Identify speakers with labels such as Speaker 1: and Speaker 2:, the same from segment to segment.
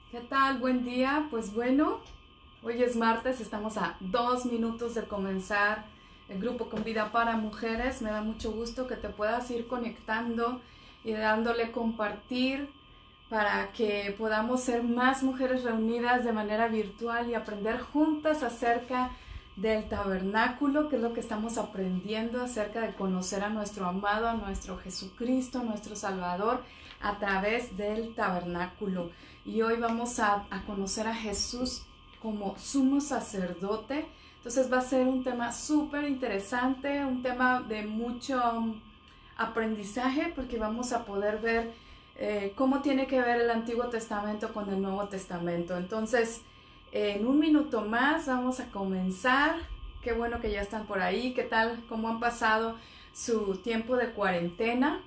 Speaker 1: ¿Qué tal? Buen día. Pues bueno, hoy es martes, estamos a 2 minutos de comenzar el grupo Con Vida para Mujeres. Me da mucho gusto que te puedas ir conectando y dándole compartir para que podamos ser más mujeres reunidas de manera virtual y aprender juntas acerca del tabernáculo, que es lo que estamos aprendiendo acerca de conocer a nuestro amado, a nuestro Jesucristo, nuestro Salvador, a través del tabernáculo. Y hoy vamos a conocer a Jesús como sumo sacerdote. Entonces va a ser un tema súper interesante, un tema de mucho aprendizaje, porque vamos a poder ver cómo tiene que ver el Antiguo Testamento con el Nuevo Testamento. Entonces, en un minuto más vamos a comenzar. Qué bueno que ya están por ahí. ¿Qué tal? ¿Cómo han pasado su tiempo de cuarentena?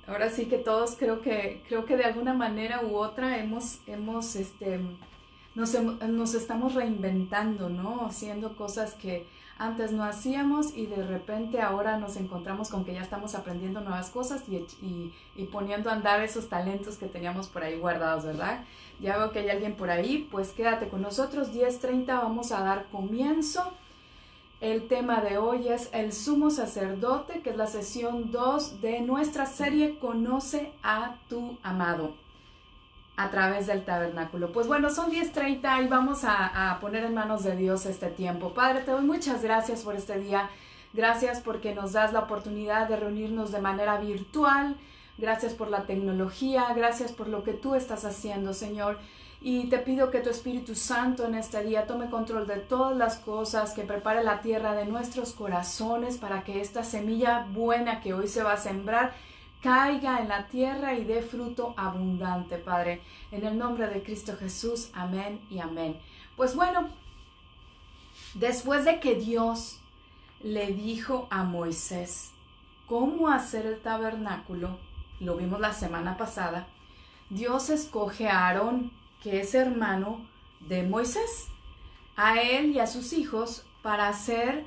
Speaker 1: Ahora sí que todos creo que de alguna manera u otra nos estamos reinventando, ¿no? Haciendo cosas que antes no hacíamos y de repente ahora nos encontramos con que ya estamos aprendiendo nuevas cosas y poniendo a andar esos talentos que teníamos por ahí guardados, ¿verdad? Ya veo que hay alguien por ahí, pues quédate con nosotros, 10:30 vamos a dar comienzo. El tema de hoy es el sumo sacerdote, que es la sesión 2 de nuestra serie Conoce a tu amado a través del tabernáculo. Pues bueno, son 10:30 y vamos a poner en manos de Dios este tiempo. Padre, te doy muchas gracias por este día. Gracias porque nos das la oportunidad de reunirnos de manera virtual. Gracias por la tecnología. Gracias por lo que tú estás haciendo, Señor. Y te pido que tu Espíritu Santo en este día tome control de todas las cosas, que prepare la tierra de nuestros corazones para que esta semilla buena que hoy se va a sembrar caiga en la tierra y dé fruto abundante, Padre. En el nombre de Cristo Jesús, amén y amén. Pues bueno, después de que Dios le dijo a Moisés cómo hacer el tabernáculo, lo vimos la semana pasada, Dios escoge a Aarón, que es hermano de Moisés, a él y a sus hijos para ser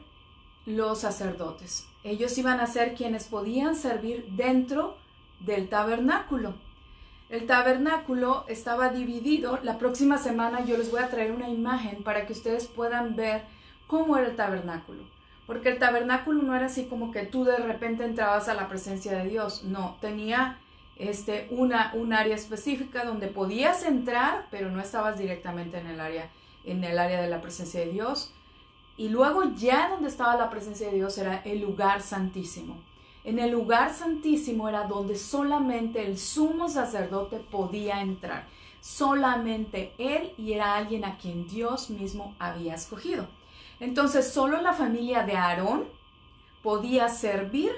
Speaker 1: los sacerdotes. Ellos iban a ser quienes podían servir dentro del tabernáculo. El tabernáculo estaba dividido. La próxima semana yo les voy a traer una imagen para que ustedes puedan ver cómo era el tabernáculo. Porque el tabernáculo no era así como que tú de repente entrabas a la presencia de Dios. No, tenía un área específica donde podías entrar, pero no estabas directamente en el área de la presencia de Dios. Y luego ya donde estaba la presencia de Dios era el lugar santísimo. En el lugar santísimo era donde solamente el sumo sacerdote podía entrar. Solamente él, y era alguien a quien Dios mismo había escogido. Entonces solo la familia de Aarón podía servir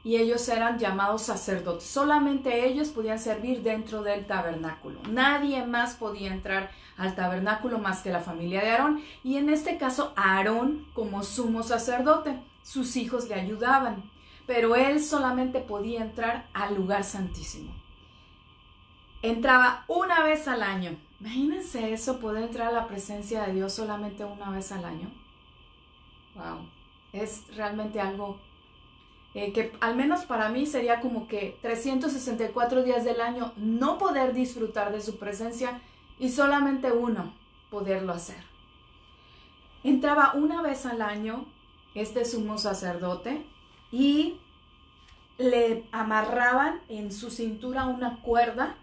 Speaker 1: y ellos eran llamados sacerdotes. Solamente ellos podían servir dentro del tabernáculo. Nadie más podía entrar al tabernáculo más que la familia de Aarón. Y en este caso, Aarón como sumo sacerdote, sus hijos le ayudaban. Pero él solamente podía entrar al lugar santísimo. Entraba una vez al año. Imagínense eso, poder entrar a la presencia de Dios solamente una vez al año. Wow, es realmente algo que al menos para mí sería como que 364 días del año no poder disfrutar de su presencia y solamente uno poderlo hacer. Entraba una vez al año este sumo sacerdote y le amarraban en su cintura una cuerda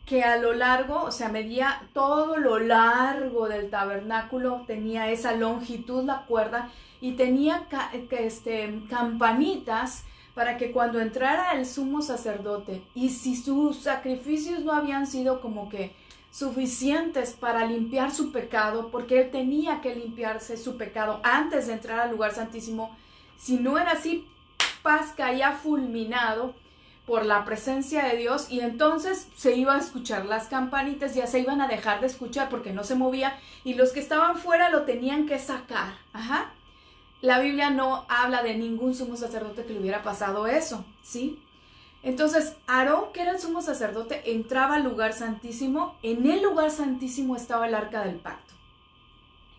Speaker 1: que a lo largo, o sea, medía todo lo largo del tabernáculo, tenía esa longitud la cuerda y tenía campanitas para que cuando entrara el sumo sacerdote y si sus sacrificios no habían sido como que suficientes para limpiar su pecado, porque él tenía que limpiarse su pecado antes de entrar al lugar santísimo, si no era así, paz, caía fulminado por la presencia de Dios y entonces se iba a escuchar las campanitas, ya se iban a dejar de escuchar porque no se movía y los que estaban fuera lo tenían que sacar. Ajá. La Biblia no habla de ningún sumo sacerdote que le hubiera pasado eso, ¿sí? Entonces, Aarón, que era el sumo sacerdote, entraba al lugar santísimo. En el lugar santísimo estaba el arca del pacto.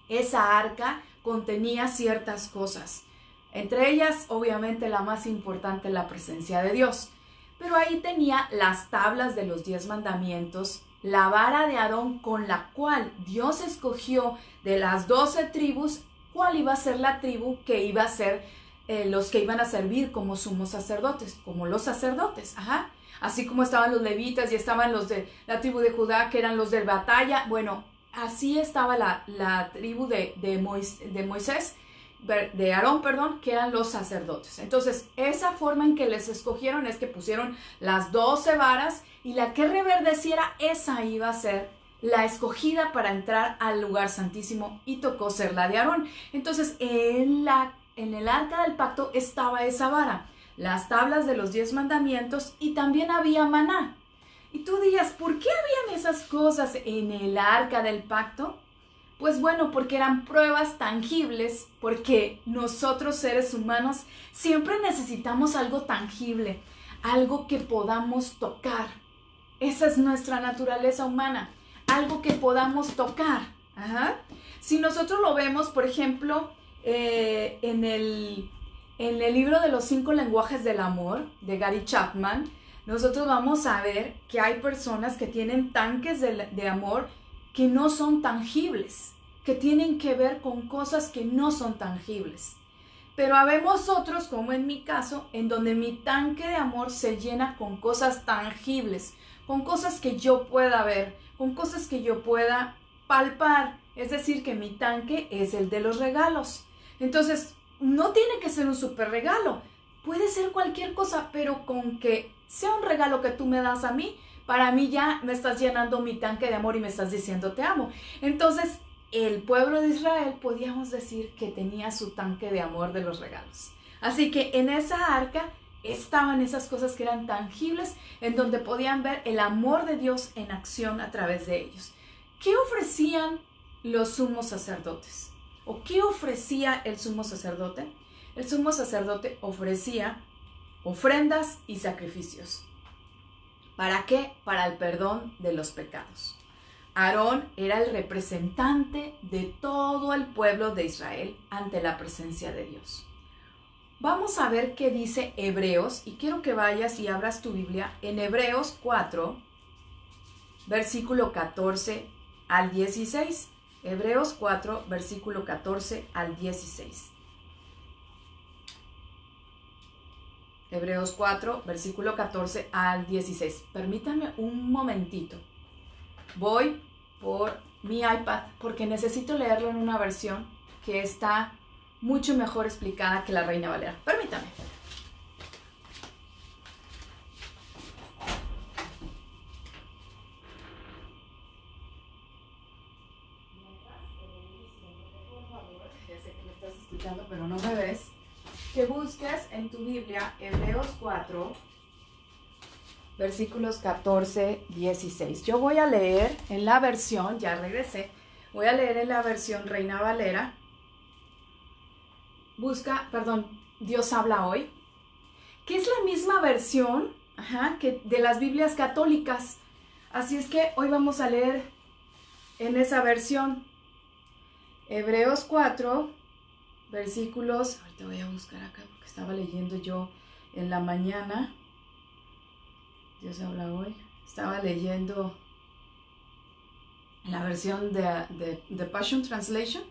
Speaker 1: Esa arca contenía ciertas cosas. Entre ellas, obviamente, la más importante, la presencia de Dios. pero ahí tenía las tablas de los 10 mandamientos, la vara de Aarón con la cual Dios escogió de las 12 tribus cuál iba a ser la tribu que iba a ser los que iban a servir como sumos sacerdotes, como los sacerdotes, así como estaban los levitas y estaban los de la tribu de Judá, que eran los de batalla. Bueno, así estaba la tribu de Moisés, de Aarón, perdón, que eran los sacerdotes. Entonces, esa forma en que les escogieron es que pusieron las 12 varas y la que reverdeciera, esa iba a ser la escogida para entrar al lugar santísimo, y tocó ser la de Aarón. Entonces, en el arca del pacto estaba esa vara, las tablas de los 10 mandamientos, y también había maná. Y tú dirías, ¿por qué habían esas cosas en el arca del pacto? Pues bueno, porque eran pruebas tangibles, porque nosotros seres humanos siempre necesitamos algo tangible, algo que podamos tocar. Esa es nuestra naturaleza humana, algo que podamos tocar. Si nosotros lo vemos, por ejemplo, en el libro de los 5 lenguajes del amor, de Gary Chapman, nosotros vamos a ver que hay personas que tienen tanques de amor que no son tangibles, que tienen que ver con cosas que no son tangibles. Pero habemos otros, como en mi caso, en donde mi tanque de amor se llena con cosas tangibles, con cosas que yo pueda ver, con cosas que yo pueda palpar. Es decir, que mi tanque es el de los regalos. Entonces, no tiene que ser un súper regalo. Puede ser cualquier cosa, pero con que sea un regalo que tú me das a mí, para mí ya me estás llenando mi tanque de amor y me estás diciendo te amo. Entonces, el pueblo de Israel, podíamos decir que tenía su tanque de amor de los regalos. Así que en esa arca estaban esas cosas que eran tangibles, en donde podían ver el amor de Dios en acción a través de ellos. ¿Qué ofrecían los sumos sacerdotes? ¿O qué ofrecía el sumo sacerdote? El sumo sacerdote ofrecía ofrendas y sacrificios. ¿Para qué? Para el perdón de los pecados. Aarón era el representante de todo el pueblo de Israel ante la presencia de Dios. Vamos a ver qué dice Hebreos, y quiero que vayas y abras tu Biblia en Hebreos 4, versículo 14 al 16. Hebreos 4, versículo 14 al 16. Hebreos 4, versículo 14 al 16. Permítanme un momentito. Voy por mi iPad porque necesito leerlo en una versión que está mucho mejor explicada que la Reina Valera. Permítame. Por favor, ya sé que me estás escuchando, pero no me ves. Que busques en tu Biblia Hebreos 4, versículos 14, 16. Yo voy a leer en la versión, ya regresé, voy a leer en la versión Reina Valera. Dios habla hoy, que es la misma versión que de las Biblias católicas. Así es que hoy vamos a leer en esa versión. Hebreos 4, versículos, ahorita voy a buscar acá porque estaba leyendo yo en la mañana. Dios habla hoy. Estaba leyendo la versión de Passion Translation,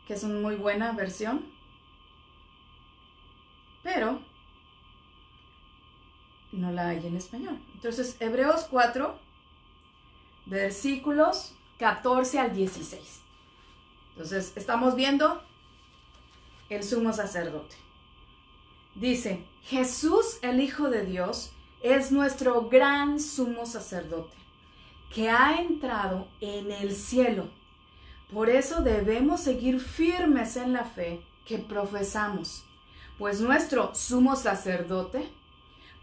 Speaker 1: que es una muy buena versión, pero no la hay en español. Entonces, Hebreos 4, versículos 14 al 16. Entonces, estamos viendo el sumo sacerdote. Dice, Jesús, el Hijo de Dios, es nuestro gran sumo sacerdote, que ha entrado en el cielo. Por eso debemos seguir firmes en la fe que profesamos, pues nuestro sumo sacerdote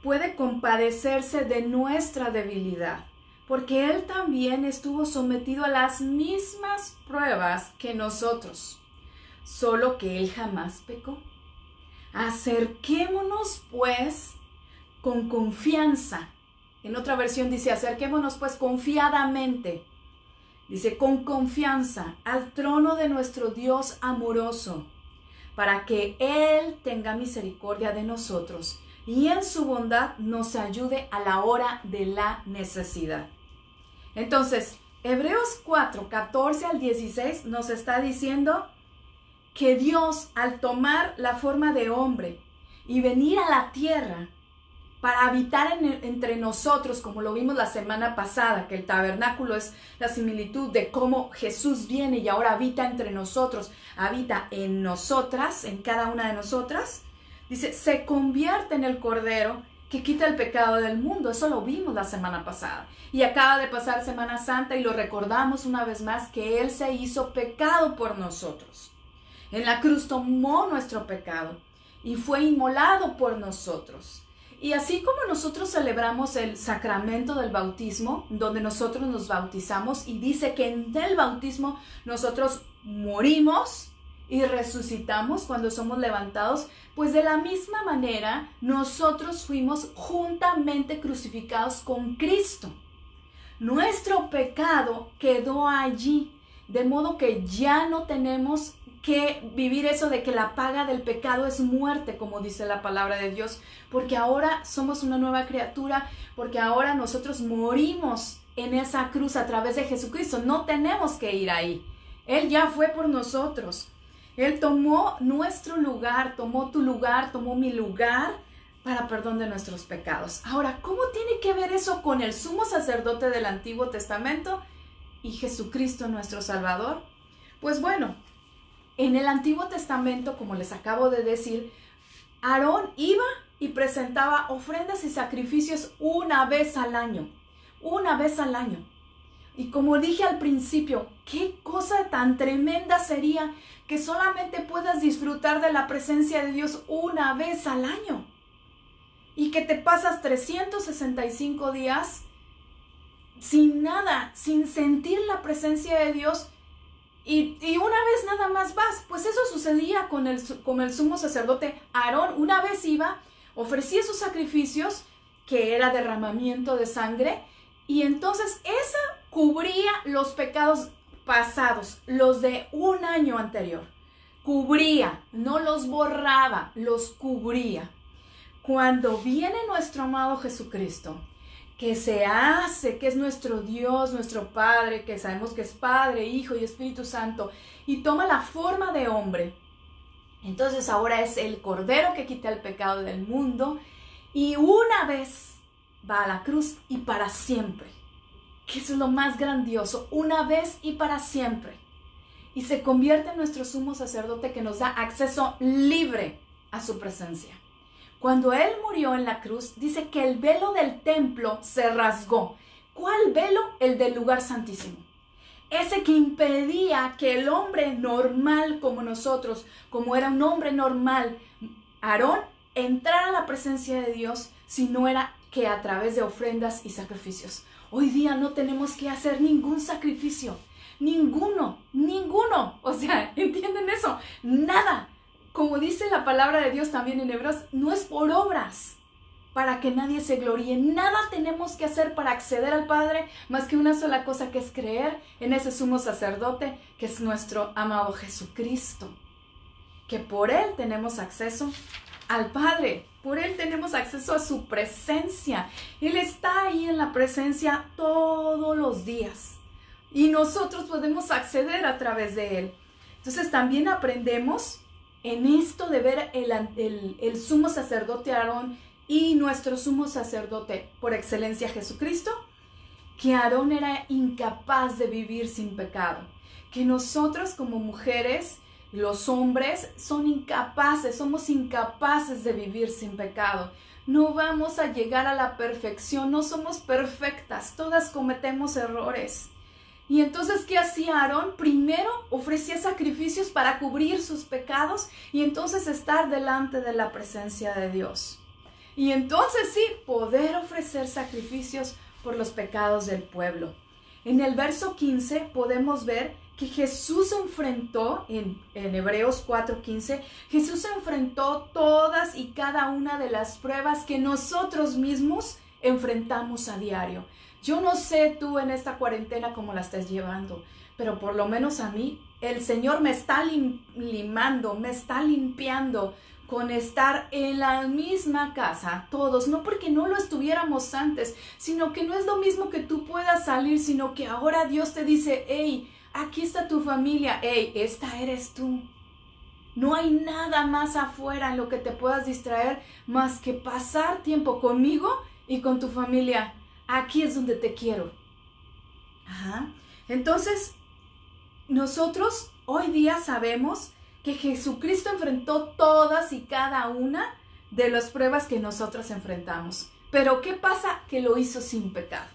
Speaker 1: puede compadecerse de nuestra debilidad, porque él también estuvo sometido a las mismas pruebas que nosotros, solo que él jamás pecó. Acerquémonos, pues, con confianza. En otra versión dice, acerquémonos, pues, confiadamente. Dice, con confianza al trono de nuestro Dios amoroso, para que Él tenga misericordia de nosotros y en su bondad nos ayude a la hora de la necesidad. Entonces, Hebreos 4, 14 al 16 nos está diciendo que Dios, al tomar la forma de hombre y venir a la tierra para habitar entre nosotros, como lo vimos la semana pasada, que el tabernáculo es la similitud de cómo Jesús viene y ahora habita entre nosotros, habita en nosotras, en cada una de nosotras, dice, se convierte en el Cordero que quita el pecado del mundo. Eso lo vimos la semana pasada. Y acaba de pasar Semana Santa y lo recordamos una vez más que Él se hizo pecado por nosotros. En la cruz tomó nuestro pecado y fue inmolado por nosotros. Y así como nosotros celebramos el sacramento del bautismo, donde nosotros nos bautizamos, y dice que en el bautismo nosotros morimos y resucitamos cuando somos levantados, pues de la misma manera nosotros fuimos juntamente crucificados con Cristo. Nuestro pecado quedó allí, de modo que ya no tenemos que vivir eso de que la paga del pecado es muerte, como dice la palabra de Dios, porque ahora somos una nueva criatura, porque ahora nosotros morimos en esa cruz a través de Jesucristo. No tenemos que ir ahí. Él ya fue por nosotros. Él tomó nuestro lugar, tomó tu lugar, tomó mi lugar para perdón de nuestros pecados. Ahora, ¿cómo tiene que ver eso con el sumo sacerdote del Antiguo Testamento y Jesucristo nuestro Salvador? Pues bueno, en el Antiguo Testamento, como les acabo de decir, Aarón iba y presentaba ofrendas y sacrificios una vez al año. Una vez al año. Y como dije al principio, qué cosa tan tremenda sería que solamente puedas disfrutar de la presencia de Dios una vez al año. Y que te pasas 365 días sin nada, sin sentir la presencia de Dios. Y una vez nada más vas. Pues eso sucedía con el sumo sacerdote Aarón. Una vez iba, ofrecía sus sacrificios, que era derramamiento de sangre, y entonces esa cubría los pecados pasados, los de un año anterior. Cubría, no los borraba, los cubría. Cuando viene nuestro amado Jesucristo, que se hace, que es nuestro Dios, nuestro Padre, que sabemos que es Padre, Hijo y Espíritu Santo, y toma la forma de hombre, entonces ahora es el Cordero que quita el pecado del mundo, y una vez va a la cruz y para siempre, que eso es lo más grandioso, una vez y para siempre, y se convierte en nuestro sumo sacerdote que nos da acceso libre a su presencia. Cuando Él murió en la cruz, dice que el velo del templo se rasgó. ¿Cuál velo? El del lugar santísimo. Ese que impedía que el hombre normal como nosotros, como era un hombre normal, Aarón, entrara a la presencia de Dios, si no era que a través de ofrendas y sacrificios. Hoy día no tenemos que hacer ningún sacrificio. Ninguno. O sea, ¿entienden eso? Nada. Como dice la palabra de Dios también en Hebreos, no es por obras para que nadie se gloríe. Nada tenemos que hacer para acceder al Padre más que una sola cosa, que es creer en ese sumo sacerdote que es nuestro amado Jesucristo. Que por Él tenemos acceso al Padre, por Él tenemos acceso a su presencia. Él está ahí en la presencia todos los días y nosotros podemos acceder a través de Él. Entonces también aprendemos en esto de ver el sumo sacerdote Aarón y nuestro sumo sacerdote por excelencia Jesucristo, que Aarón era incapaz de vivir sin pecado, que nosotros como mujeres, los hombres, somos incapaces de vivir sin pecado. No vamos a llegar a la perfección, no somos perfectas, todas cometemos errores. Y entonces, ¿qué hacía Aarón? Primero ofrecía sacrificios para cubrir sus pecados y entonces estar delante de la presencia de Dios. Y entonces sí, poder ofrecer sacrificios por los pecados del pueblo. En el verso 15 podemos ver que Jesús enfrentó, en Hebreos 4:15, Jesús enfrentó todas y cada una de las pruebas que nosotros mismos enfrentamos a diario. Yo no sé tú en esta cuarentena cómo la estás llevando, pero por lo menos a mí, el Señor me está limando, me está limpiando con estar en la misma casa, todos, no porque no lo estuviéramos antes, sino que no es lo mismo que tú puedas salir, sino que ahora Dios te dice, hey, aquí está tu familia, hey, esta eres tú. No hay nada más afuera en lo que te puedas distraer más que pasar tiempo conmigo y con tu familia. Aquí es donde te quiero. Ajá. Entonces, nosotros hoy día sabemos que Jesucristo enfrentó todas y cada una de las pruebas que nosotras enfrentamos. Pero ¿qué pasa? Que lo hizo sin pecado.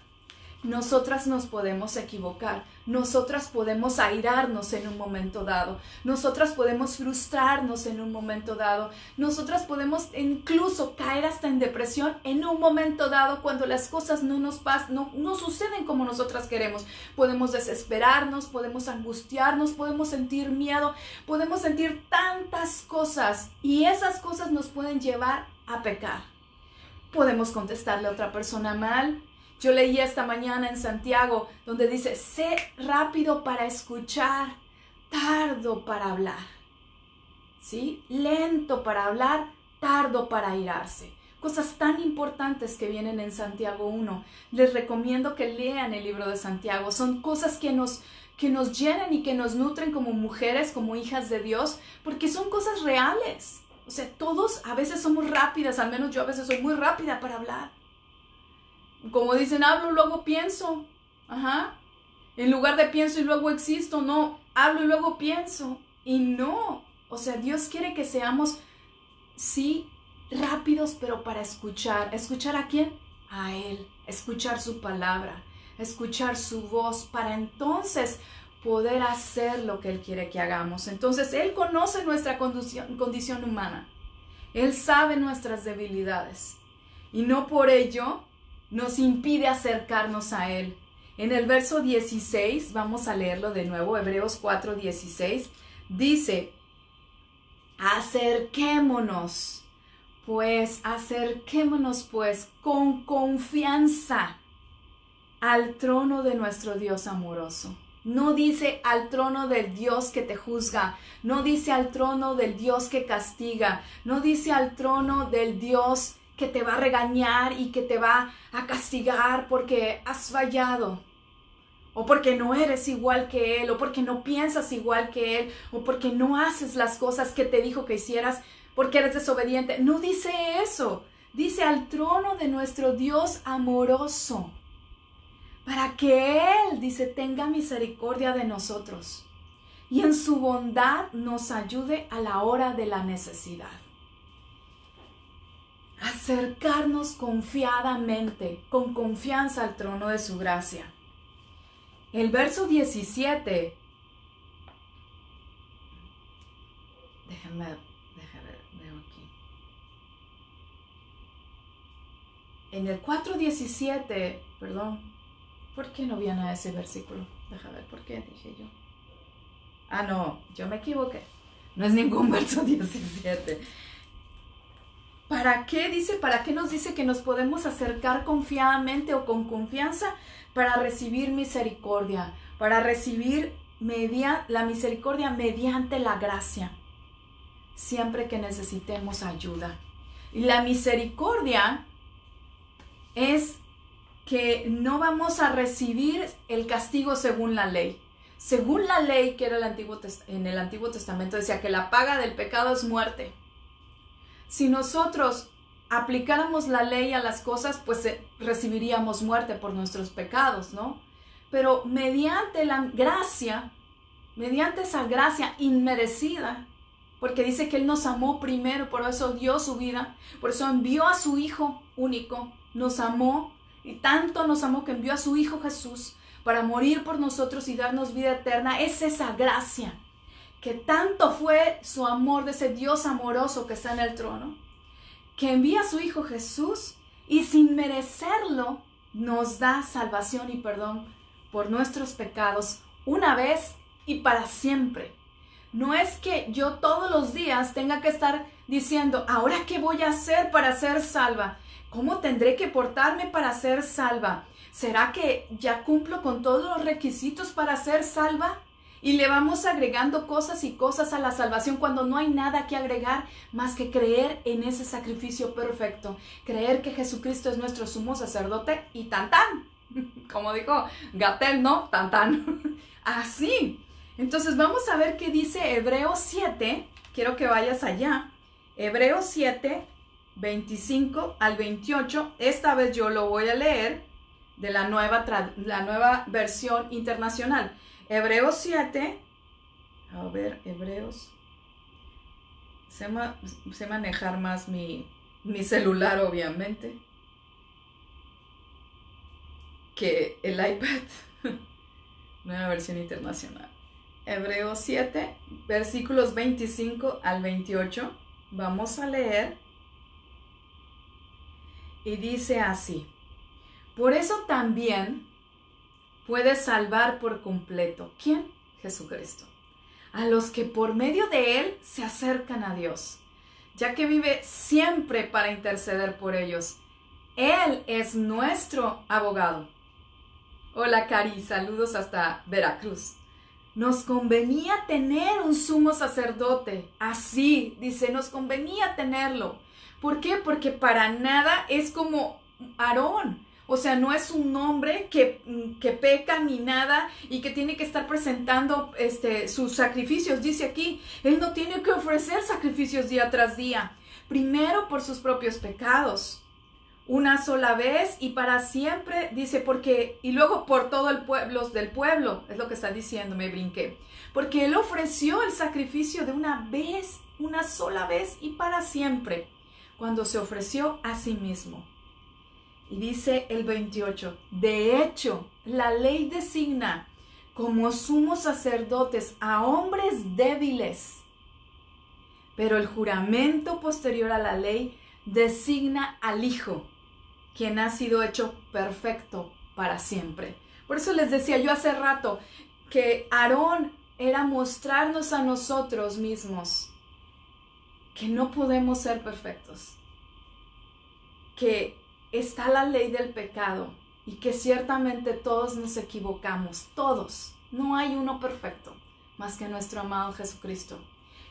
Speaker 1: Nosotras nos podemos equivocar, nosotras podemos airarnos en un momento dado, nosotras podemos frustrarnos en un momento dado, nosotras podemos incluso caer hasta en depresión en un momento dado cuando las cosas no nos pasan, no suceden como nosotras queremos. Podemos desesperarnos, podemos angustiarnos, podemos sentir miedo, podemos sentir tantas cosas y esas cosas nos pueden llevar a pecar. Podemos contestarle a otra persona mal. Yo leía esta mañana en Santiago donde dice, sé rápido para escuchar, tardo para hablar. ¿Sí? Lento para hablar, tardo para airarse. Cosas tan importantes que vienen en Santiago 1. Les recomiendo que lean el libro de Santiago. Son cosas que nos llenan y que nos nutren como mujeres, como hijas de Dios, porque son cosas reales. O sea, todos a veces somos rápidas, al menos yo a veces soy muy rápida para hablar. Como dicen, hablo, luego pienso. Ajá. En lugar de pienso y luego existo, no. Hablo y luego pienso. Y no. O sea, Dios quiere que seamos, sí, rápidos, pero para escuchar. ¿Escuchar a quién? A Él. Escuchar su palabra. Escuchar su voz. Para entonces poder hacer lo que Él quiere que hagamos. Entonces, Él conoce nuestra condición humana. Él sabe nuestras debilidades. Y no por ello nos impide acercarnos a Él. En el verso 16, vamos a leerlo de nuevo, Hebreos 4:16, dice, acerquémonos pues con confianza al trono de nuestro Dios amoroso. No dice al trono del Dios que te juzga, no dice al trono del Dios que castiga, no dice al trono del Dios que te va a regañar y que te va a castigar porque has fallado, o porque no eres igual que Él, o porque no piensas igual que Él, o porque no haces las cosas que te dijo que hicieras, porque eres desobediente. No dice eso, dice al trono de nuestro Dios amoroso, para que Él, dice, tenga misericordia de nosotros y en su bondad nos ayude a la hora de la necesidad. Acercarnos confiadamente, con confianza al trono de su gracia. El verso 17, déjame ver, veo aquí. En el 4:17, perdón, ¿por qué no viene a ese versículo? Déjame ver, ¿por qué dije yo? Ah, no, yo me equivoqué. No es ningún verso 17. ¿Para qué dice? ¿Para qué nos dice que nos podemos acercar confiadamente o con confianza? Para recibir misericordia, para recibir la misericordia mediante la gracia, siempre que necesitemos ayuda. Y la misericordia es que no vamos a recibir el castigo según la ley. Según la ley que era en el Antiguo Testamento, decía que la paga del pecado es muerte. Si nosotros aplicáramos la ley a las cosas, pues recibiríamos muerte por nuestros pecados, ¿no? Pero mediante la gracia, mediante esa gracia inmerecida, porque dice que Él nos amó primero, por eso dio su vida, por eso envió a su Hijo único, nos amó, y tanto nos amó que envió a su Hijo Jesús para morir por nosotros y darnos vida eterna. Es esa gracia, que tanto fue su amor de ese Dios amoroso que está en el trono, que envía a su Hijo Jesús y sin merecerlo nos da salvación y perdón por nuestros pecados una vez y para siempre. No es que yo todos los días tenga que estar diciendo, ¿ahora qué voy a hacer para ser salva? ¿Cómo tendré que portarme para ser salva? ¿Será que ya cumplo con todos los requisitos para ser salva? Y le vamos agregando cosas y cosas a la salvación cuando no hay nada que agregar más que creer en ese sacrificio perfecto. Creer que Jesucristo es nuestro sumo sacerdote y tan tan. Como dijo Gatell, ¿no? Tan tan. Así. Entonces vamos a ver qué dice Hebreos 7. Quiero que vayas allá. Hebreos 7, 25 al 28. Esta vez yo lo voy a leer de la nueva versión internacional. Hebreos 7, a ver, Hebreos, sé manejar más mi celular, obviamente, que el iPad, nueva versión internacional. Hebreos 7, versículos 25 al 28, vamos a leer, y dice así: por eso también puede salvar por completo. ¿Quién? Jesucristo. A los que por medio de Él se acercan a Dios, ya que vive siempre para interceder por ellos. Él es nuestro abogado. Hola, Cari, saludos hasta Veracruz. Nos convenía tener un sumo sacerdote. Así, dice, nos convenía tenerlo. ¿Por qué? Porque para nada es como Aarón. O sea, no es un hombre que peca ni nada y que tiene que estar presentando sus sacrificios. Dice aquí, él no tiene que ofrecer sacrificios día tras día. Primero por sus propios pecados, una sola vez y para siempre, dice, y luego por todo el pueblo del pueblo, es lo que está diciendo, me brinqué. Porque él ofreció el sacrificio de una vez, una sola vez y para siempre, cuando se ofreció a sí mismo. Y dice el 28, de hecho, la ley designa como sumos sacerdotes a hombres débiles, pero el juramento posterior a la ley designa al Hijo, quien ha sido hecho perfecto para siempre. Por eso les decía yo hace rato que Aarón era mostrarnos a nosotros mismos que no podemos ser perfectos, que está la ley del pecado y que ciertamente todos nos equivocamos, todos. No hay uno perfecto más que nuestro amado Jesucristo.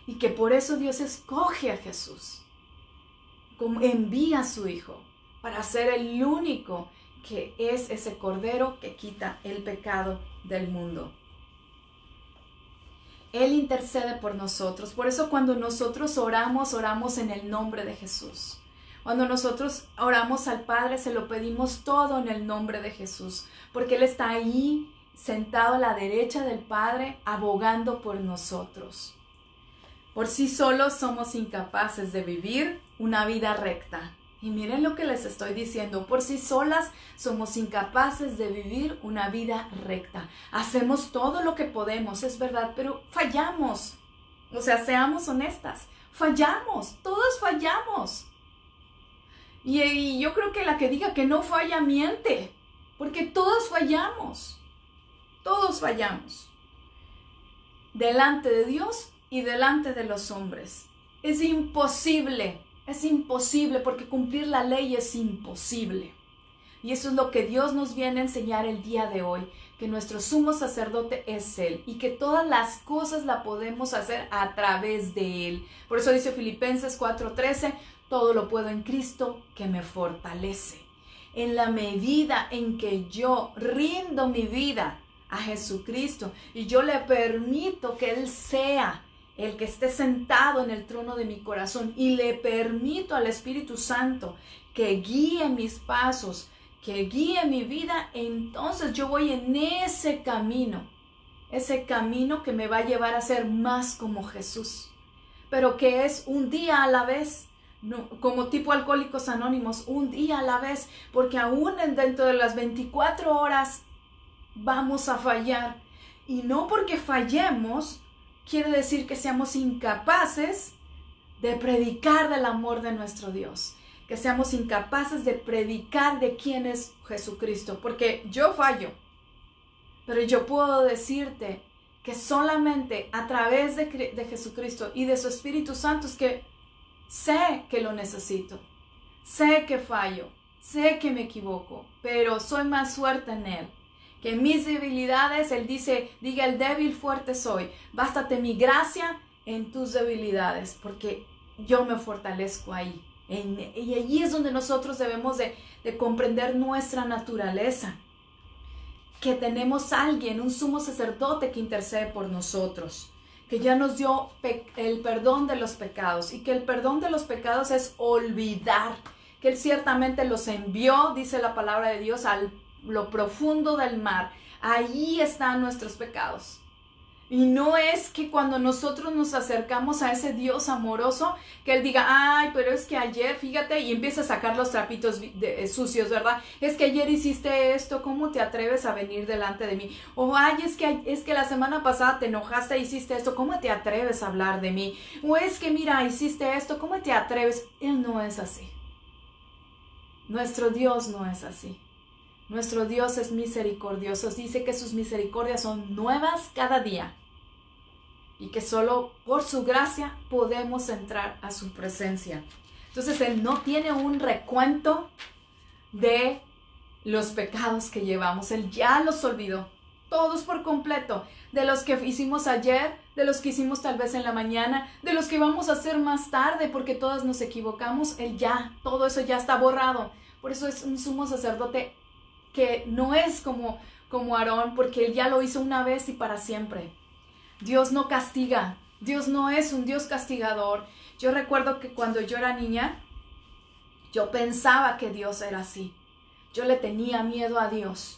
Speaker 1: Y que por eso Dios escoge a Jesús, envía a su Hijo para ser el único que es ese Cordero que quita el pecado del mundo. Él intercede por nosotros. Por eso cuando nosotros oramos, oramos en el nombre de Jesús. Cuando nosotros oramos al Padre, se lo pedimos todo en el nombre de Jesús, porque Él está ahí, sentado a la derecha del Padre, abogando por nosotros. Por sí solos somos incapaces de vivir una vida recta. Y miren lo que les estoy diciendo, por sí solas somos incapaces de vivir una vida recta. Hacemos todo lo que podemos, es verdad, pero fallamos. O sea, seamos honestas, fallamos, todos fallamos. Y yo creo que la que diga que no falla miente, porque todos fallamos, delante de Dios y delante de los hombres. Es imposible porque cumplir la ley es imposible. Y eso es lo que Dios nos viene a enseñar el día de hoy, que nuestro sumo sacerdote es Él y que todas las cosas la podemos hacer a través de Él. Por eso dice Filipenses 4:13, todo lo puedo en Cristo que me fortalece. En la medida en que yo rindo mi vida a Jesucristo y yo le permito que Él sea el que esté sentado en el trono de mi corazón y le permito al Espíritu Santo que guíe mis pasos, que guíe mi vida, entonces yo voy en ese camino que me va a llevar a ser más como Jesús, pero que es un día a la vez. No, como tipo Alcohólicos Anónimos, un día a la vez, porque aún dentro de las 24 horas vamos a fallar. Y no porque fallemos, quiere decir que seamos incapaces de predicar del amor de nuestro Dios, que seamos incapaces de predicar de quién es Jesucristo, porque yo fallo, pero yo puedo decirte que solamente a través de Jesucristo y de su Espíritu Santo es que sé que lo necesito, sé que fallo, sé que me equivoco, pero soy más fuerte en Él. Que en mis debilidades, Él dice, diga el débil, fuerte soy. Bástate mi gracia en tus debilidades, porque yo me fortalezco ahí. Y allí es donde nosotros debemos de comprender nuestra naturaleza. Que tenemos a alguien, un sumo sacerdote que intercede por nosotros. Que ya nos dio el perdón de los pecados. Y que el perdón de los pecados es olvidar. Que Él ciertamente los envió, dice la palabra de Dios, a lo profundo del mar. Allí están nuestros pecados. Y no es que cuando nosotros nos acercamos a ese Dios amoroso, que Él diga, ay, pero es que ayer, fíjate, y empieza a sacar los trapitos sucios, ¿verdad? Es que ayer hiciste esto, ¿cómo te atreves a venir delante de mí? O, ay, es que la semana pasada te enojaste e hiciste esto, ¿cómo te atreves a hablar de mí? O es que, mira, hiciste esto, ¿cómo te atreves? Él no es así. Nuestro Dios no es así. Nuestro Dios es misericordioso. Dice que sus misericordias son nuevas cada día. Y que solo por su gracia podemos entrar a su presencia. Entonces Él no tiene un recuento de los pecados que llevamos. Él ya los olvidó. Todos por completo. De los que hicimos ayer, de los que hicimos tal vez en la mañana, de los que vamos a hacer más tarde porque todas nos equivocamos. Él ya, todo eso ya está borrado. Por eso es un sumo sacerdote que no es como Aarón, porque Él ya lo hizo una vez y para siempre. Dios no castiga. Dios no es un Dios castigador. Yo recuerdo que cuando yo era niña, yo pensaba que Dios era así. Yo le tenía miedo a Dios.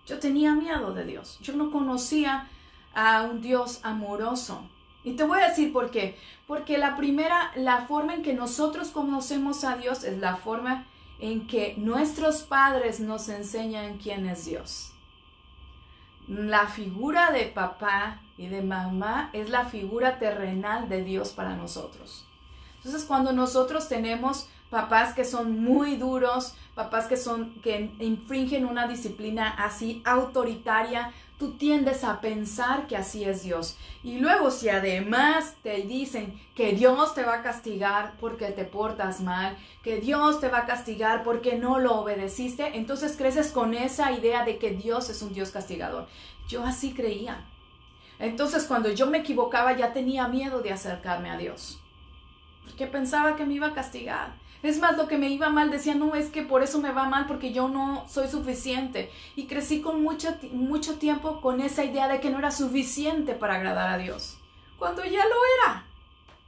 Speaker 1: Yo tenía miedo de Dios. Yo no conocía a un Dios amoroso. Y te voy a decir por qué. Porque la forma en que nosotros conocemos a Dios es la forma en que nuestros padres nos enseñan quién es Dios. La figura de papá y de mamá es la figura terrenal de Dios para nosotros. Entonces, cuando nosotros tenemos papás que son muy duros, papás que infringen una disciplina así autoritaria, tú tiendes a pensar que así es Dios. Y luego, si además te dicen que Dios te va a castigar porque te portas mal, que Dios te va a castigar porque no lo obedeciste, entonces creces con esa idea de que Dios es un Dios castigador. Yo así creía. Entonces, cuando yo me equivocaba, ya tenía miedo de acercarme a Dios, porque pensaba que me iba a castigar. Es más, lo que me iba mal, decía, no, es que por eso me va mal, porque yo no soy suficiente. Y crecí con mucho tiempo con esa idea de que no era suficiente para agradar a Dios, cuando ya lo era.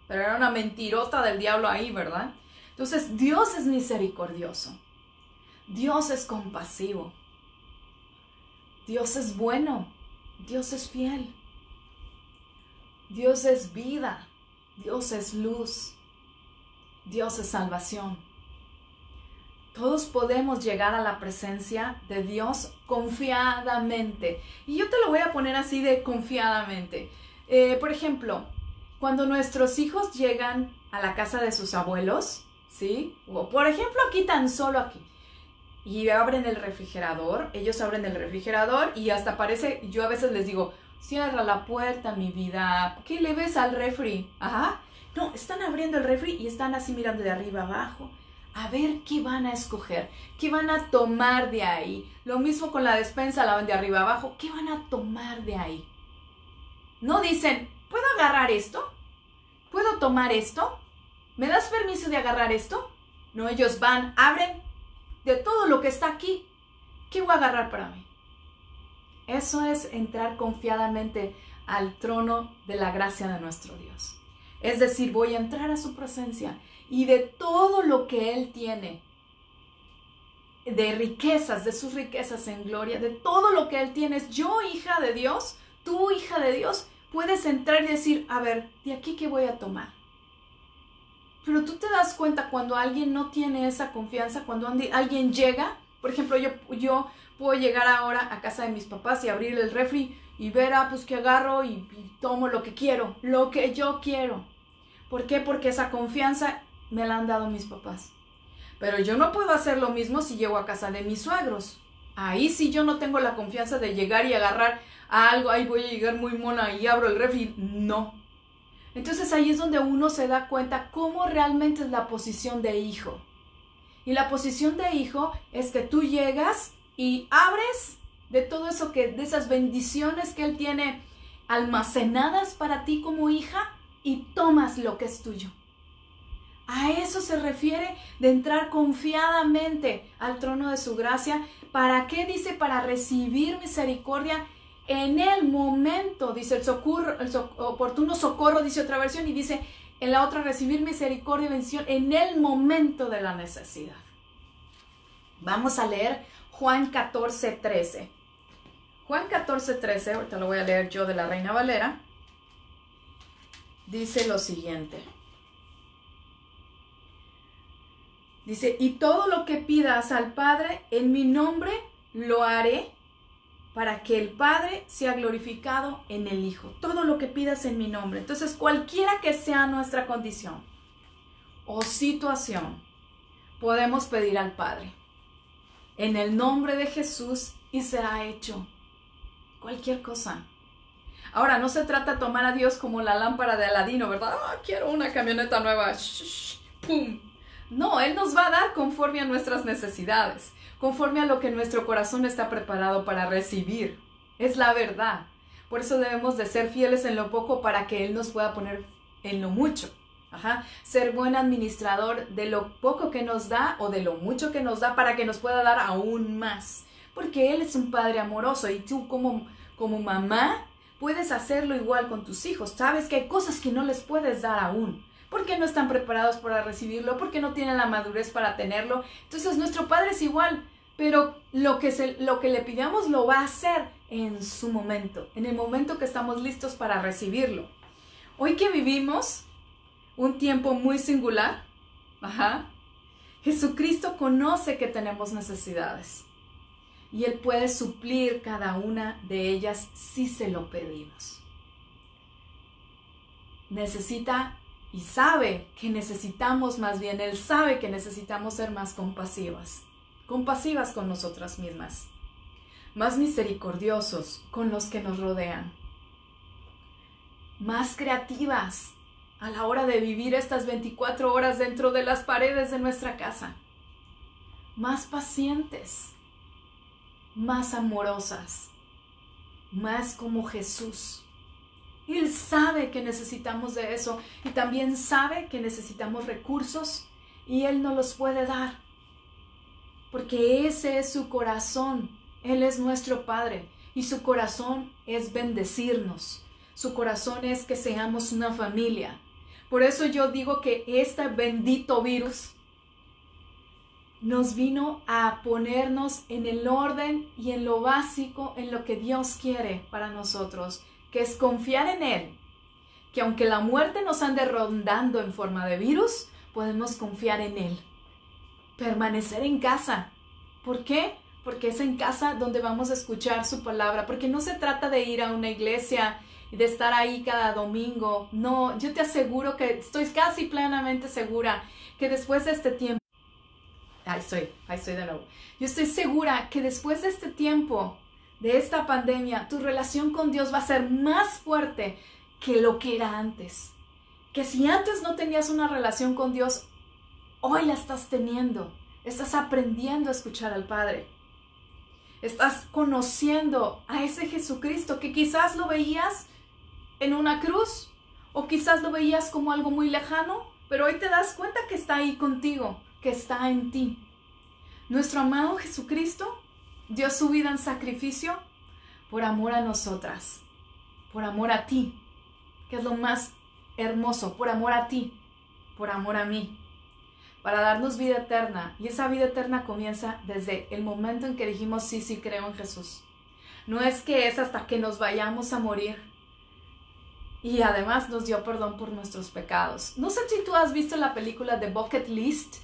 Speaker 1: Pero era una mentirota del diablo ahí, ¿verdad? Entonces, Dios es misericordioso. Dios es compasivo. Dios es bueno. Dios es fiel. Dios es vida. Dios es luz. Dios es salvación. Todos podemos llegar a la presencia de Dios confiadamente. Y yo te lo voy a poner así de confiadamente. Por ejemplo, cuando nuestros hijos llegan a la casa de sus abuelos, ¿sí? O por ejemplo aquí, tan solo aquí. Y abren el refrigerador, ellos abren el refrigerador y hasta parece, yo a veces les digo, cierra la puerta, mi vida. ¿Qué le ves al refri? Ajá. No, están abriendo el refri y están así mirando de arriba abajo. A ver qué van a escoger, qué van a tomar de ahí. Lo mismo con la despensa, la ven de arriba abajo. ¿Qué van a tomar de ahí? No dicen, ¿puedo agarrar esto? ¿Puedo tomar esto? ¿Me das permiso de agarrar esto? No, ellos van, abren de todo lo que está aquí. ¿Qué voy a agarrar para mí? Eso es entrar confiadamente al trono de la gracia de nuestro Dios. Es decir, voy a entrar a su presencia y de todo lo que Él tiene, de riquezas, de sus riquezas en gloria, de todo lo que Él tiene, yo, hija de Dios, tú, hija de Dios, puedes entrar y decir, a ver, ¿de aquí qué voy a tomar? Pero tú te das cuenta cuando alguien no tiene esa confianza, cuando alguien llega, por ejemplo, yo puedo llegar ahora a casa de mis papás y abrir el refri y ver, pues que agarro y tomo lo que quiero, lo que yo quiero. ¿Por qué? Porque esa confianza me la han dado mis papás. Pero yo no puedo hacer lo mismo si llego a casa de mis suegros. Ahí sí yo no tengo la confianza de llegar y agarrar algo, ahí voy a llegar muy mona y abro el refri. No. Entonces ahí es donde uno se da cuenta cómo realmente es la posición de hijo. Y la posición de hijo es que tú llegas y abres de todo eso de esas bendiciones que Él tiene almacenadas para ti como hija y tomas lo que es tuyo. A eso se refiere de entrar confiadamente al trono de su gracia. ¿Para qué? Dice, para recibir misericordia en el momento, dice el oportuno socorro, dice otra versión, y dice en la otra, recibir misericordia y bendición en el momento de la necesidad. Vamos a leer Juan 14:13. Juan 14:13, ahorita lo voy a leer yo de la Reina Valera, dice lo siguiente. Dice, y todo lo que pidas al Padre en mi nombre lo haré para que el Padre sea glorificado en el Hijo. Todo lo que pidas en mi nombre. Entonces, cualquiera que sea nuestra condición o situación, podemos pedir al Padre en el nombre de Jesús y será hecho cualquier cosa. Ahora, no se trata de tomar a Dios como la lámpara de Aladino, ¿verdad? Ah, quiero una camioneta nueva. ¡Pum! No, Él nos va a dar conforme a nuestras necesidades, conforme a lo que nuestro corazón está preparado para recibir. Es la verdad. Por eso debemos de ser fieles en lo poco para que Él nos pueda poner en lo mucho. Ser buen administrador de lo poco que nos da o de lo mucho que nos da para que nos pueda dar aún más. Porque Él es un Padre amoroso y tú como mamá puedes hacerlo igual con tus hijos. Sabes que hay cosas que no les puedes dar aún, porque no están preparados para recibirlo, porque no tienen la madurez para tenerlo. Entonces nuestro Padre es igual, pero lo que le pidamos lo va a hacer en su momento, en el momento que estamos listos para recibirlo. Hoy que vivimos un tiempo muy singular, Jesucristo conoce que tenemos necesidades y Él puede suplir cada una de ellas si se lo pedimos. Necesita y sabe que necesitamos más bien, Él sabe que necesitamos ser más compasivas con nosotras mismas, más misericordiosos con los que nos rodean, más creativas a la hora de vivir estas 24 horas dentro de las paredes de nuestra casa, más pacientes, más amorosas, más como Jesús. Él sabe que necesitamos de eso y también sabe que necesitamos recursos y Él nos los puede dar. Porque ese es su corazón. Él es nuestro Padre y su corazón es bendecirnos. Su corazón es que seamos una familia. Por eso yo digo que este bendito virus nos vino a ponernos en el orden y en lo básico, en lo que Dios quiere para nosotros, que es confiar en Él, que aunque la muerte nos ande rondando en forma de virus, podemos confiar en Él, permanecer en casa. ¿Por qué? Porque es en casa donde vamos a escuchar su palabra, porque no se trata de ir a una iglesia y de estar ahí cada domingo. No, yo te aseguro que estoy casi plenamente segura que después de este tiempo, ahí estoy de nuevo, yo estoy segura que después de este tiempo, de esta pandemia, tu relación con Dios va a ser más fuerte que lo que era antes. Que si antes no tenías una relación con Dios, hoy la estás teniendo. Estás aprendiendo a escuchar al Padre. Estás conociendo a ese Jesucristo que quizás lo veías en una cruz o quizás lo veías como algo muy lejano, pero hoy te das cuenta que está ahí contigo, que está en ti. Nuestro amado Jesucristo dio su vida en sacrificio por amor a nosotras, por amor a ti, que es lo más hermoso, por amor a ti, por amor a mí, para darnos vida eterna. Y esa vida eterna comienza desde el momento en que dijimos sí, creo en Jesús. No es que es hasta que nos vayamos a morir. Y además nos dio perdón por nuestros pecados. No sé si tú has visto la película The Bucket List,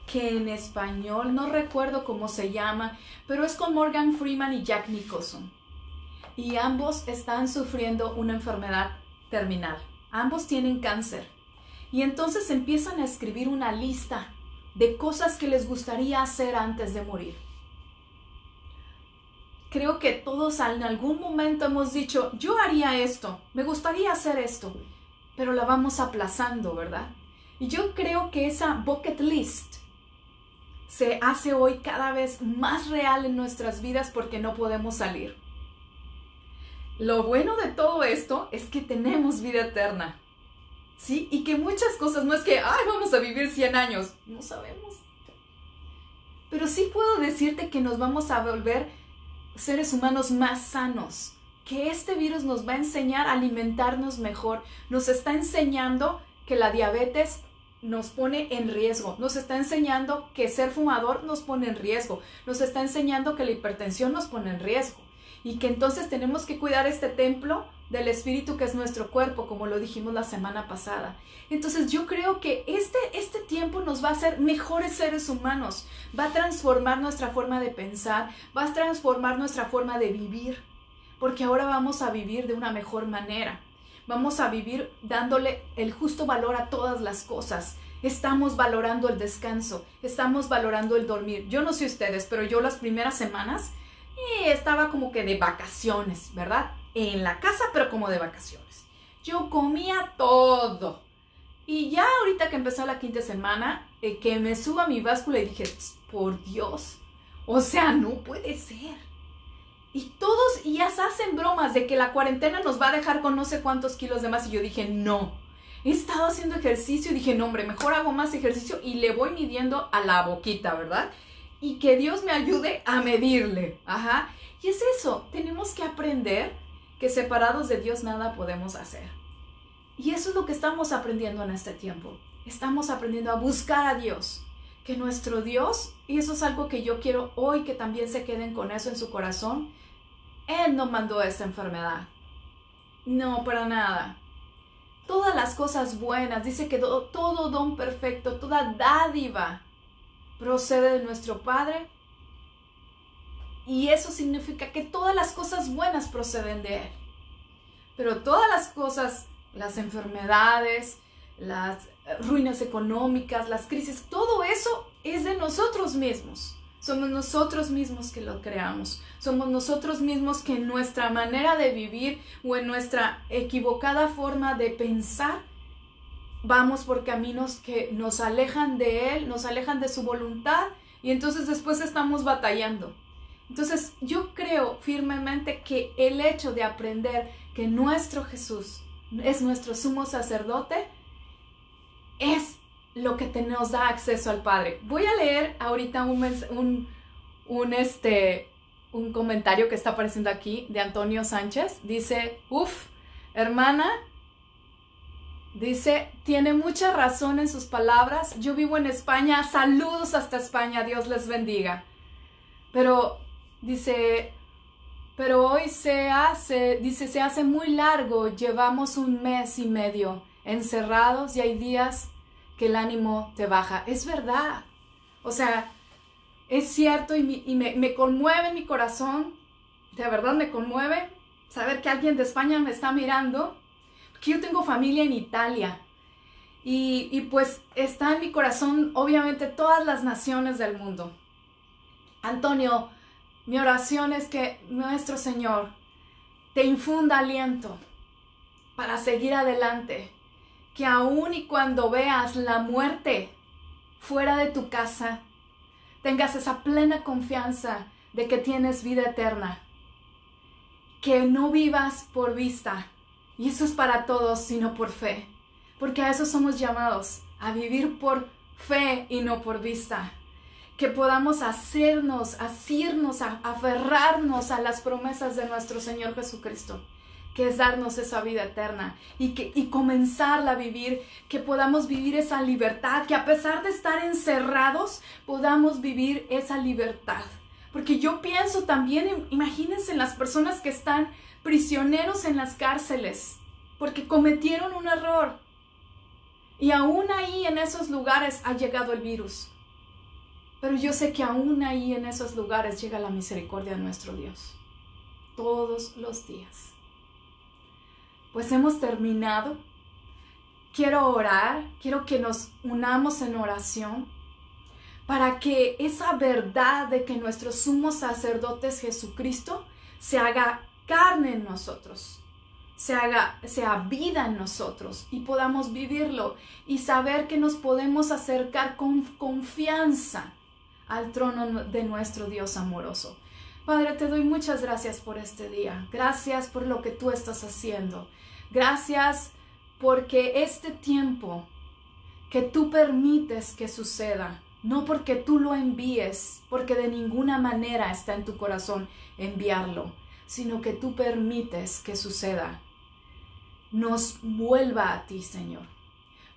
Speaker 1: que en español no recuerdo cómo se llama, pero es con Morgan Freeman y Jack Nicholson. Y ambos están sufriendo una enfermedad terminal. Ambos tienen cáncer. Y entonces empiezan a escribir una lista de cosas que les gustaría hacer antes de morir. Creo que todos en algún momento hemos dicho, yo haría esto, me gustaría hacer esto, pero la vamos aplazando, ¿verdad? Y yo creo que esa bucket list se hace hoy cada vez más real en nuestras vidas porque no podemos salir. Lo bueno de todo esto es que tenemos vida eterna, ¿sí? Y que muchas cosas no es que, ay, vamos a vivir 100 años, no sabemos. Pero sí puedo decirte que nos vamos a volver seres humanos más sanos, que este virus nos va a enseñar a alimentarnos mejor, nos está enseñando que la diabetes nos pone en riesgo, nos está enseñando que ser fumador nos pone en riesgo, nos está enseñando que la hipertensión nos pone en riesgo y que entonces tenemos que cuidar este templo del espíritu que es nuestro cuerpo, como lo dijimos la semana pasada. Entonces yo creo que este tiempo nos va a hacer mejores seres humanos, va a transformar nuestra forma de pensar, va a transformar nuestra forma de vivir, porque ahora vamos a vivir de una mejor manera. Vamos a vivir dándole el justo valor a todas las cosas. Estamos valorando el descanso, estamos valorando el dormir. Yo no sé ustedes, pero yo las primeras semanas estaba como que de vacaciones, ¿verdad? En la casa, pero como de vacaciones. Yo comía todo. Y ya ahorita que empezó la quinta semana, que me suba mi báscula y dije, por Dios, o sea, no puede ser. Y todos ya se hacen bromas de que la cuarentena nos va a dejar con no sé cuántos kilos de más. Y yo dije, no. He estado haciendo ejercicio y dije, no, hombre, mejor hago más ejercicio y le voy midiendo a la boquita, ¿verdad? Y que Dios me ayude a medirle. Ajá. Y es eso, tenemos que aprender que separados de Dios nada podemos hacer. Y eso es lo que estamos aprendiendo en este tiempo. Estamos aprendiendo a buscar a Dios. Que nuestro Dios, y eso es algo que yo quiero hoy que también se queden con eso en su corazón, Él no mandó esta enfermedad. No, para nada. Todas las cosas buenas, dice que todo don perfecto, toda dádiva procede de nuestro Padre. Y eso significa que todas las cosas buenas proceden de Él. Pero todas las cosas, las enfermedades, las ruinas económicas, las crisis, todo eso es de nosotros mismos. Somos nosotros mismos que lo creamos. Somos nosotros mismos que en nuestra manera de vivir o en nuestra equivocada forma de pensar vamos por caminos que nos alejan de Él, nos alejan de su voluntad y entonces después estamos batallando. Entonces yo creo firmemente que el hecho de aprender que nuestro Jesús es nuestro sumo sacerdote es lo que nos da acceso al Padre. Voy a leer ahorita un comentario que está apareciendo aquí de Antonio Sánchez. Dice, hermana, dice, tiene mucha razón en sus palabras. Yo vivo en España, saludos hasta España, Dios les bendiga. Pero, dice, pero hoy se hace muy largo, llevamos 1 mes y medio encerrados y hay días que el ánimo te baja. Es verdad. O sea, es cierto y me conmueve mi corazón. De verdad me conmueve saber que alguien de España me está mirando. Porque yo tengo familia en Italia. Y pues está en mi corazón obviamente todas las naciones del mundo. Antonio, mi oración es que nuestro Señor te infunda aliento para seguir adelante. Que aun y cuando veas la muerte fuera de tu casa, tengas esa plena confianza de que tienes vida eterna. Que no vivas por vista, y eso es para todos, sino por fe. Porque a eso somos llamados, a vivir por fe y no por vista. Que podamos asirnos, aferrarnos a las promesas de nuestro Señor Jesucristo, que es darnos esa vida eterna y comenzarla a vivir, que podamos vivir esa libertad, que a pesar de estar encerrados, podamos vivir esa libertad. Porque yo pienso también, imagínense en las personas que están prisioneros en las cárceles, porque cometieron un error. Y aún ahí en esos lugares ha llegado el virus. Pero yo sé que aún ahí en esos lugares llega la misericordia de nuestro Dios. Todos los días. Pues hemos terminado. Quiero orar, quiero que nos unamos en oración para que esa verdad de que nuestro sumo sacerdote es Jesucristo se haga carne en nosotros, sea vida en nosotros y podamos vivirlo y saber que nos podemos acercar con confianza al trono de nuestro Dios amoroso. Padre, te doy muchas gracias por este día. Gracias por lo que tú estás haciendo. Gracias porque este tiempo que tú permites que suceda, no porque tú lo envíes, porque de ninguna manera está en tu corazón enviarlo, sino que tú permites que suceda, nos vuelva a ti, Señor.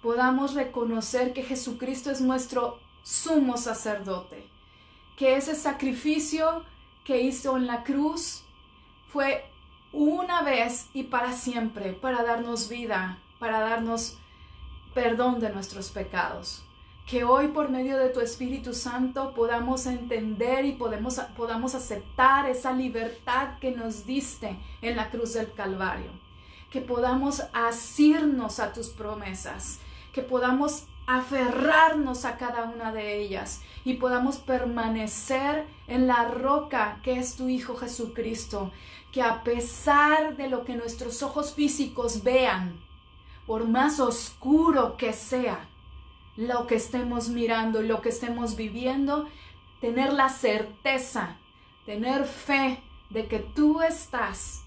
Speaker 1: Podamos reconocer que Jesucristo es nuestro sumo sacerdote, que ese sacrificio que hizo en la cruz fue una vez y para siempre, para darnos vida, para darnos perdón de nuestros pecados. Que hoy por medio de tu Espíritu Santo podamos entender y podamos aceptar esa libertad que nos diste en la cruz del Calvario. Que podamos asirnos a tus promesas, que podamos aferrarnos a cada una de ellas y podamos permanecer en la roca que es tu Hijo Jesucristo, que a pesar de lo que nuestros ojos físicos vean, por más oscuro que sea lo que estemos mirando y lo que estemos viviendo, tener la certeza, tener fe de que tú estás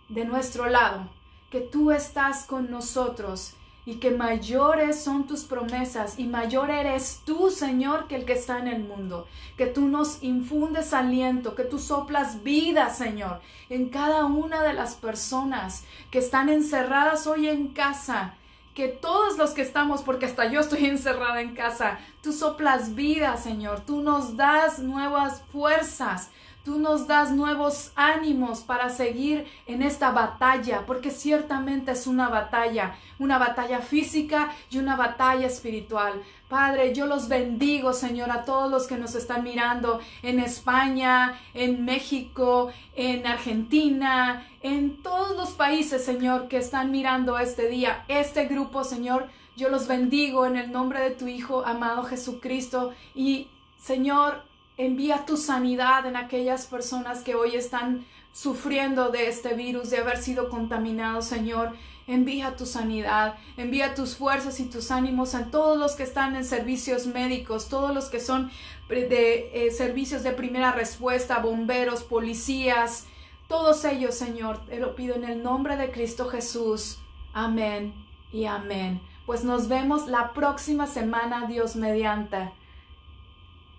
Speaker 1: de nuestro lado, que tú estás con nosotros y que mayores son tus promesas y mayor eres tú, Señor, que el que está en el mundo. Que tú nos infundes aliento, que tú soplas vida, Señor, en cada una de las personas que están encerradas hoy en casa. Que todos los que estamos, porque hasta yo estoy encerrada en casa, tú soplas vida, Señor. Tú nos das nuevas fuerzas. Tú nos das nuevos ánimos para seguir en esta batalla, porque ciertamente es una batalla física y una batalla espiritual. Padre, yo los bendigo, Señor, a todos los que nos están mirando en España, en México, en Argentina, en todos los países, Señor, que están mirando este día, este grupo, Señor. Yo los bendigo en el nombre de tu Hijo amado Jesucristo y, Señor, envía tu sanidad en aquellas personas que hoy están sufriendo de este virus, de haber sido contaminados, Señor. Envía tu sanidad, envía tus fuerzas y tus ánimos a todos los que están en servicios médicos, todos los que son de servicios de primera respuesta, bomberos, policías, todos ellos, Señor, te lo pido en el nombre de Cristo Jesús. Amén y amén. Pues nos vemos la próxima semana, Dios mediante.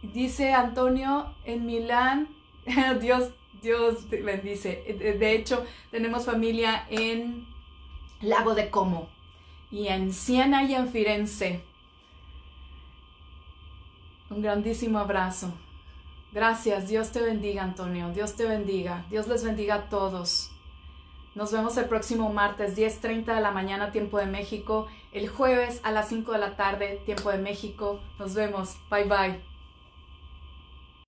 Speaker 1: Dice Antonio en Milán, Dios te bendice. De hecho, tenemos familia en Lago de Como y en Siena y en Firenze. Un grandísimo abrazo. Gracias, Dios te bendiga, Antonio. Dios te bendiga. Dios les bendiga a todos. Nos vemos el próximo martes, 10:30 de la mañana, tiempo de México. El jueves a las 5 de la tarde, tiempo de México. Nos vemos. Bye, bye.